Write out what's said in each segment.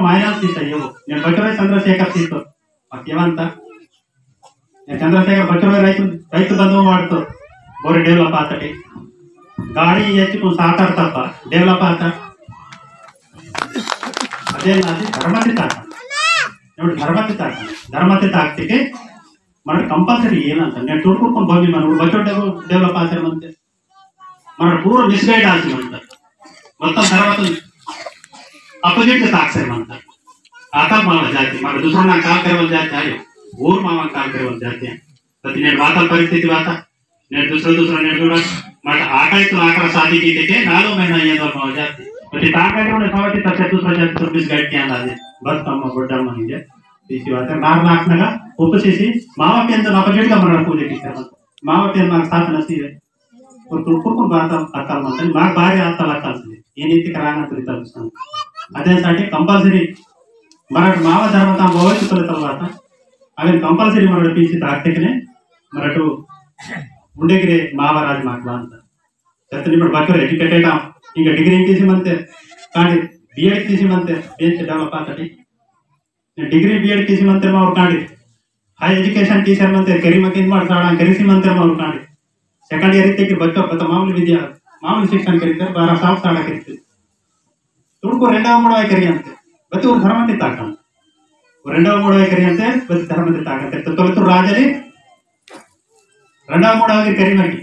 మైనాస్ seat అయ్యవు నేను బచ్చరాయ్ Chandrasekhar seat మాకేమంతా నేను చంద్రశేఖర్ బచ్చరాయ్ రైతు బంధువు వాడుతూ ಬೋರಿ ಡೆವಲಪ್ ಆತಟಿ ಗಾಡಿ ಹೆಚ್ಚು ಸಾಕಾರ ತಪ್ಪ ಡೆವಲಪ್ ಆತ ಅದೇ అది ధర్మతి తాక ನೋಡಿ ధర్మతి తాక్ತಿಗೆ మన కంపల్సరీ ಏನಂತ నేను ತುಡ್ಕೊಂಡು ಬಂದಿ మన ಬಚ್ಚೋ ಡೆವಲಪ್ ಆತಾರೆ ಮತ್ತೆ మన ಪೂರ ಮಿಸ್ಗೈಡ್ ಆಗಿ ಅಂತ మొత్తం తర్వాత अपोजिट ताकसे म्हणतात आता मावा जाते मला दुसऱ्यांना काम करायला जाते आहे ऊर मावा काम करायला जाते तर तिने वाता परिस्थिती वाता నేను दूसरा నేను కూడా మాట ఆకలితో ఆకలి సాధించేకే 4 మहीना येदो मावा जाते ಮತ್ತೆ ತಾಕಡೆ ಒಂದು ಸವತಿ ತಕ್ಕೆ दूसरा जाते ಸರ್ವಿಸ್ ಗೈಡ್ ಕೆ ಅಂದಾಜೆ ಬಸ್ ತಮ್ಮ ಬೊಡ್ಡಮ್ಮ ಹಿಂಗೆ తీసి వాతే నార్నాక్నగా ఒప్పసేసి మావకి ఎంత అపోజిట్ గా మన పూజ చేస్తారు మావకి నాకు సాధన సీరే ತುಡ್ಕೊಂಡು ಬಾತ ಅಕ್ಕಲ್ ಮಾಡ್ತಾರೆ ಮಾಗ ಬಾರಿ ಆತಲ್ಲ ಕಲ್ಸಿದೆ ಈ ರೀತಿ ಕರಾಂಗ ತರಿತಾನೆ ಅದೇसाठी कंपल्सरी मराठ मावा धर्म का भविष्य तलवात अगर कंपल्सरी मराठ पीसी ताकतेकने मराठ उंडेगिरे मावराज माटला ಅಂತ ಚತ್ತನಿ ಬಡ ಬಾಕರೆ ಎಜುಕೇಟೆಡ್ ಈಗ ಡಿಗ್ರಿ ಇಂಕೇಸಿ ಮಂತೆ ಕಾಂಡಿ ಬಿಎಡ್ ಕೇಸಿ ಮಂತೆ ಬೇಸ್ ಡೆವಲಪ್ ಆತಟಿ ಡಿಗ್ರಿ ಬಿಎಡ್ ಕೇಸಿ ಮಂತೆ ಮಾವರು ಕಾಂಡಿ ಹೈ ಎಜುಕೇಶನ್ ಟೀಚರ್ ಮಂತೆ ಕರಿಮಕಿನ್ ಮಾಡ್ಸಾಡ ಕರಿಸಿ ಮಂತೆ ಮಾವರು ಕಾಂಡಿ सेकंड इयर इतने बच्चों पता मामूली विद्या मामूली शिक्षण करीते 12 साल साड़ा करीते तुड़को रेंडव मोड़वाई करी अंते बच्चे वो धर्मते ताकन वो रेंडव मोड़वाई करी अंते बच्चे धर्मते ताकन तो तोले राजली रेंडव मोड़वाई करी मगी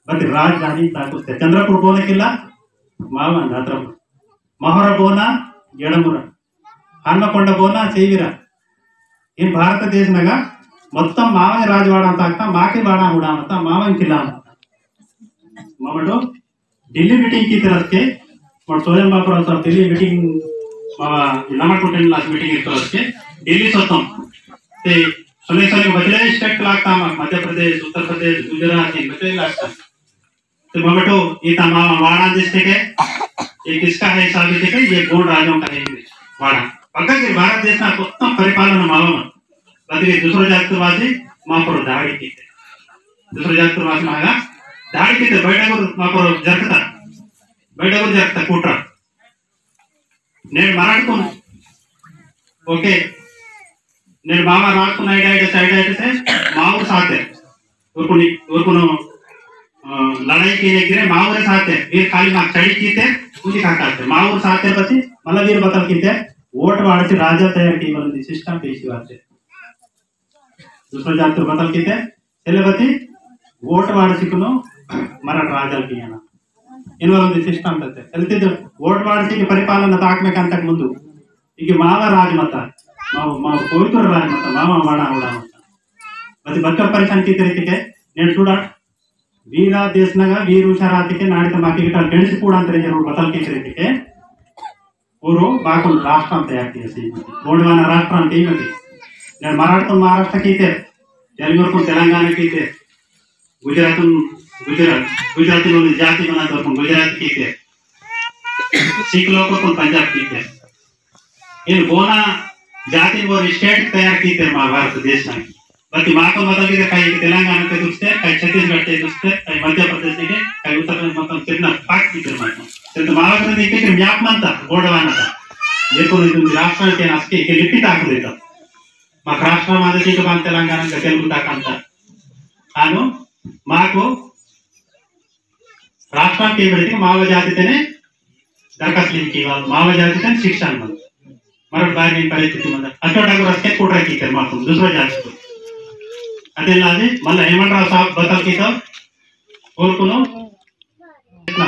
बच्चे राजधानी ताकुस्ते चंद्रपुर बोने किला मावन दात्रम महारा बोना एडमुरा हन्नकोंड बोना चेविरा इन भारत देश नगा మొత్తం మావని రాజవాడ ಅಂತ ಆಗ್ತಾ ಮಾಕೆ ಬಾಣ ಹುಡ ಅಂತ ಮಾವನ್ ಕಿಲ್ಲ मामलो दिल्ली मीटिंग की तरफ के और सोयम बापर सर दिल्ली मीटिंग मावा नमकोटेन लास्ट मीटिंग की तरफ के दिल्ली सोतम ते सोने सोने बदले स्टेट लागता मध्य प्रदेश उत्तर प्रदेश गुजरात इन बदले लागता तो मामलो ये तमाम वाड़ा जिसके के ये किसका है साबित है ये गोंड राजाओं का है वाड़ा पक्का कि भारत देश का उत्तम परिपालन मावा बदले दूसरा जातिवादी मापर दाड़ी की दूसरा जातिवादी मागा दाड़ी की बैठक मापर जरकता कोट्रा నేను మరాడుకోను ఓకే నేను బాగా రాడుకున్న ఐడియా సైడ్ అయితే మావురు సాతే ఊరుకును लड़ाई के लिए मावरे साथ है वीर खाली मार्क चढ़ी कीते उसी खाते मावरे साथ है बच्चे मतलब वीर बतल कीते वोट वाड़े से राजा तैयार की वाली सिस्टम पेशी वाले दूसरा जात बतल कीते चले बच्चे वोट वाड़े सिकुनो मराठ राजा की है ना इन वालों सिस्टम करते चलते जो वोट वाड़े से परिपालन ताक में कंतक मुंदु इके मावा राजमता माव पवित्र राजमता मावा वाड़ा उड़ा बच्चे बच्चा परेशान की तरीके ने स्टूडेंट वीरा देशनाग वीर हुशारातिके नाडित माकी गिटा ಗೆಣಸು ಕೂಡ ಅಂತ ಜನರು ಬದಲ್ ಕೇಳಿಕೆ ಅವರು ಬಾಕುಲ್ ರಾಷ್ಟ್ರ ಅಂತ ಯಾಕೆ ನೋಡುವನ ರಾಷ್ಟ್ರ ಅಂತ ಏನಿದೆ ನಾನು ಮಹಾರಾಷ್ಟ್ರ ಕೀತೆ ತೆಲಂಗಾಣ ತೆಲಂಗಾಣ ಕೀತೆ गुजराती लोग जाति बना तो गुजरात कीते सिख लोग को पंजाब कीते इन बोना जाति वो स्टेट तैयार कीते भारत देश में बल्कि माको मतलब कि कहीं तेलंगाना के दुस्ते कहीं छत्तीसगढ़ के दुस्ते कहीं मध्य प्रदेश के कहीं उत्तर प्रदेश मतलब कितना पाक की तरह तो महाराष्ट्र में देखिए कि म्याप मनता बोर्डवाना था देखो नहीं तुम राष्ट्र के नास्के के लिखित आकर देता महाराष्ट्र में आदि के बाद तेलंगाना का तेलुगु तक अंता आनो माको राष्ट्र के बड़े मावा जाति तेने दरखास्त लिखी वाल मावा जाति तेने शिक्षा मन मरद बाहर नहीं परिस्थिति मन अशोक ठाकुर अस्के कोटरा की कर माको दूसरा जाति को अदे लाजे मल्ल हेमंतराव साहब बतल की तो और कोनो इतना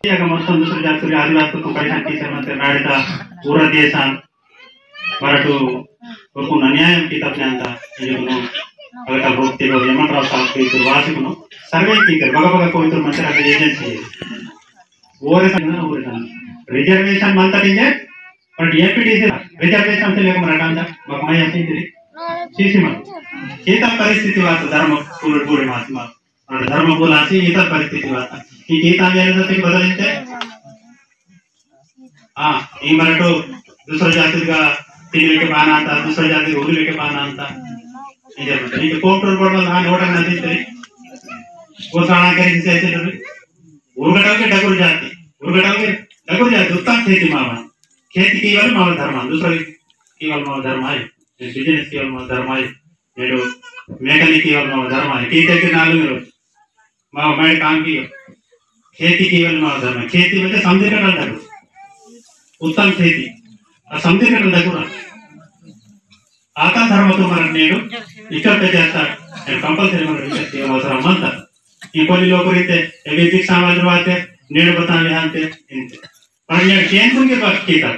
ये अगर मस्त दूसरे जाति के आदिवासी को परेशान की समझते नाड़ता पूरा देशान मराठो और कोनो अन्याय की तब जानता ये कोनो अगर का भक्ति को हेमंतराव साहब की शुरुआत कोनो सर्वे की कर बगा कोई तो मंत्रा के एजेंसी ओरे रिजर्वेशन मानता नहीं बट एपीडीसी रिजर्वेशन से लेकर मराठा मकमाई ऐसी थी सीसी मन येता परिस्थिति वात धर्म पूरे महात्मा और धर्म बोलासी येता परिस्थिति वात कि येता गेले तर ते बदलते हां ई मराठो दूसरा जाति का तीन लेके पाना आता दूसरा जाति होली लेके पाना आता ये कंट्रोल बोर्ड में हां नोट नहीं थे वो साणा करी से ऐसे उर्गटाव के डगुर जाती उत्तम खेती मावा खेती केवल मावा धर्म दूसरा केवल मावा धर्म है बिजनेस केवल मावा धर्म है नेडू मेकनी केवल मावा धर्म है कीते के नालू मेरो मावा मैं काम की खेती केवल मावा धर्म है खेती म्हणजे समझेकल दगु उत्तम खेती आ समझेकल दगु आता धर्म तो मरण नेडू ఇక్కడ చేస్తారు నేను కంపల్సరీ మన రీసెర్చ్ చేయడం అవసరం అంతా ఈ కొన్ని లోకరీతే वैदिक समाज वाते नेडू बताने हांते इनते पर ने केन कुन के बात कीता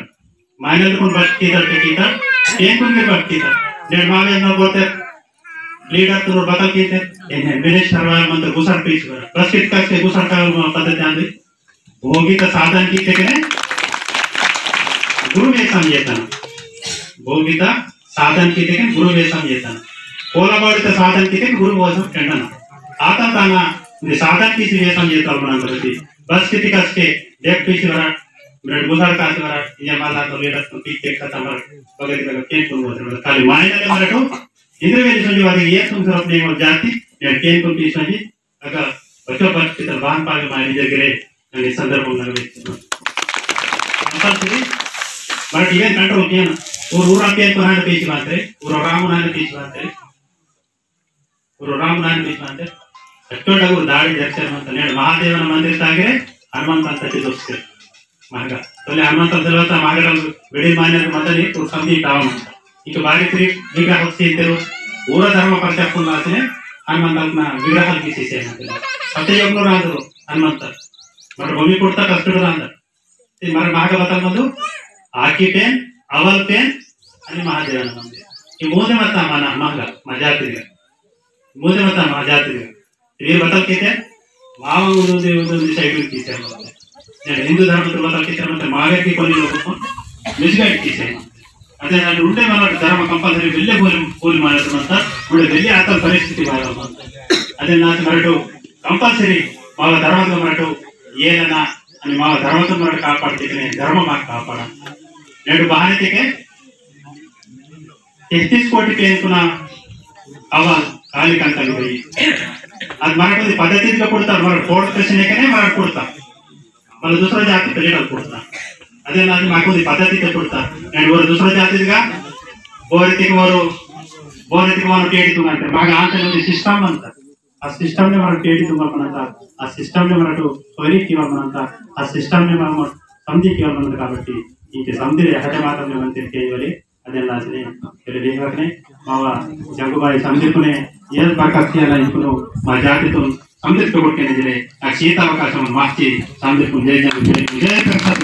माइनर कुन बात कीता के कीता केन कुन के बात कीता ने मावे न बोते लीडर तो बता कीते इन विलेज सर्वाल मंत्र गुसर पीछ बस कित का से गुसर का पद्धति आंदी होगी तो साधन कीते के गुरु में समझेता होगी तो साधन कीते के गुरु में समझेता कोलाबाड़ित साधन कीते गुरु वासम ठंडन आता ताना ఇది సాధన తీసి వేసం చేస్తాం మనం ప్రతి బస్ కిటి కస్కే देख पीछे वरा ब्रेड गुजार कासे वरा ये माला तो लेडर तो पीछे खत्म वरा बगैर बगैर केन को बोलते खाली मायने मरटो इंद्र में संजीवादी ये तुम सब अपने और जाति ये केन को पीछे जी अगर बच्चों बच के तो बाहर पागे मायने जगरे ने संदर्भ में लगे मतलब से बट ये कंट्रोल किया ना और ऊरा केन को हां पीछे बात है ऊरा राम नाम पीछे बात है ऊरा राम नाम पीछे बात है ಎಷ್ಟೊಂದು ದಾಳಿ ಜಕ್ಷನ್ ಅಂತ ಹೇಳಿ ಮಹಾದೇವನ ಮಂದಿರದಾಗೆ ಹನುಮಂತ ಅಂತ ತಿಳಿಸ್ತಾರೆ ಮಹಗ ಅಲ್ಲಿ ಹನುಮಂತ ದೇವತ ಮಹಗಡ ಬಿಡಿ ಮಾನ್ಯರು ಮೊದಲು ಇತ್ತು ಸಂಧಿ ತಾವನ ಈಗ ಬಾರಿತ್ರಿ ವಿಗ್ರಹ ಹೊತ್ತಿದ್ರು ಊರ ಧರ್ಮ ಪರಿಚಯಕ್ಕೂ ಆತನೆ ಹನುಮಂತನ ವಿಗ್ರಹ ಗೀಸಿಸೆ ಅಂತ ಸತ್ಯಯೋಗನು ರಾದರು ಹನುಮಂತ ಮರ ಭೂಮಿ ಕೊಡ್ತಾ ಕಷ್ಟಡು ಅಂದ ಈ ಮರ ಮಹಗ ಬತಂದು ಆಕಿ ಪೇನ್ ಅವಲ್ ಪೇನ್ అని ಮಹಾದೇವನ ಮಂದಿರ ಈ ಮೂದೆ ಮತ ಮನ ಮಹಗ ಮಜಾತಿಗೆ ಮೂದೆ ಮತ ಮಜಾತಿಗೆ ये बतल के थे मावा उन्होंने साइड की थे నేను హిందూ ధర్మతో బతకించమంటే మావేకి కొన్ని లోకం మిస్గైడ్ చేశాను అదే ನಾನು ఉండే మన ధర్మ కంపల్సరీ వెళ్ళే పోలి మాట్లాడుతున్నంత ఇప్పుడు వెళ్ళి ఆత పరిస్థితి బాగుంది అదే నాకు మరటు కంపల్సరీ మా ధర్మంతో మరటు ఏలనా అని మా ధర్మంతో మరటు కాపాడితే ధర్మ మాకు కాపాడ నేను భారతికే 33 కోటికి అనుకున్న అవ్వాలి ఖాళీ కంటలు పోయి ಅದು ಮರಾಠಿ ಪದ್ಧತಿಗೆ ಕೊಡ್ತಾರೆ ಮರ ಕೋರ್ಟ್ ಪ್ರಶ್ನೆಗೆ ಮರಾಠ ಕೊಡ್ತಾರೆ వాళ్ళు दूसरा जाति పిల్లలకు కొడతా అదే నాకు మాకు పద్ధతికి కొడతా నేను వారు दूसरा జాతిగా బోరితికి వారు కేడితు అంటే మాకు ఆంతరం సిస్టమ్ ಅಂತ ಆ ಸಿಸ್ಟಮ್ ನೇ ಮರ ಕೇಡಿತು ಮನಂತ ಆ ಸಿಸ್ಟಮ್ ನೇ ಮರಟು ಸೊರಿಕಿ ಮನಂತ ಆ ಸಿಸ್ಟಮ್ ನೇ ಮರ ಸಂಧಿకి ಮನಂತ కాబట్టి ఇంకే సంధిరే హట మాత్రమే మంత్రి కేవలి ಅದೆಲ್ಲ ಆಸನೆ ಬೇರೆ ಬೇಗನೆ ಮಾವ ಜಂಗುಬಾಯಿ ಸಂಧಿಕುನೆ ಏನ್ ಬಾಕಾಕ್ತಿಯಲ್ಲ ಇನ್ನು ಮಾ ಜಾತಿತು ಸಂಧಿಕ ಕೊಡ್ತೇನೆ ಆ ಶೀತ ಅವಕಾಶವನ್ನು ಮಾರ್ಚಿ ಸಂಧಿಕು ಜಯ ಜಯ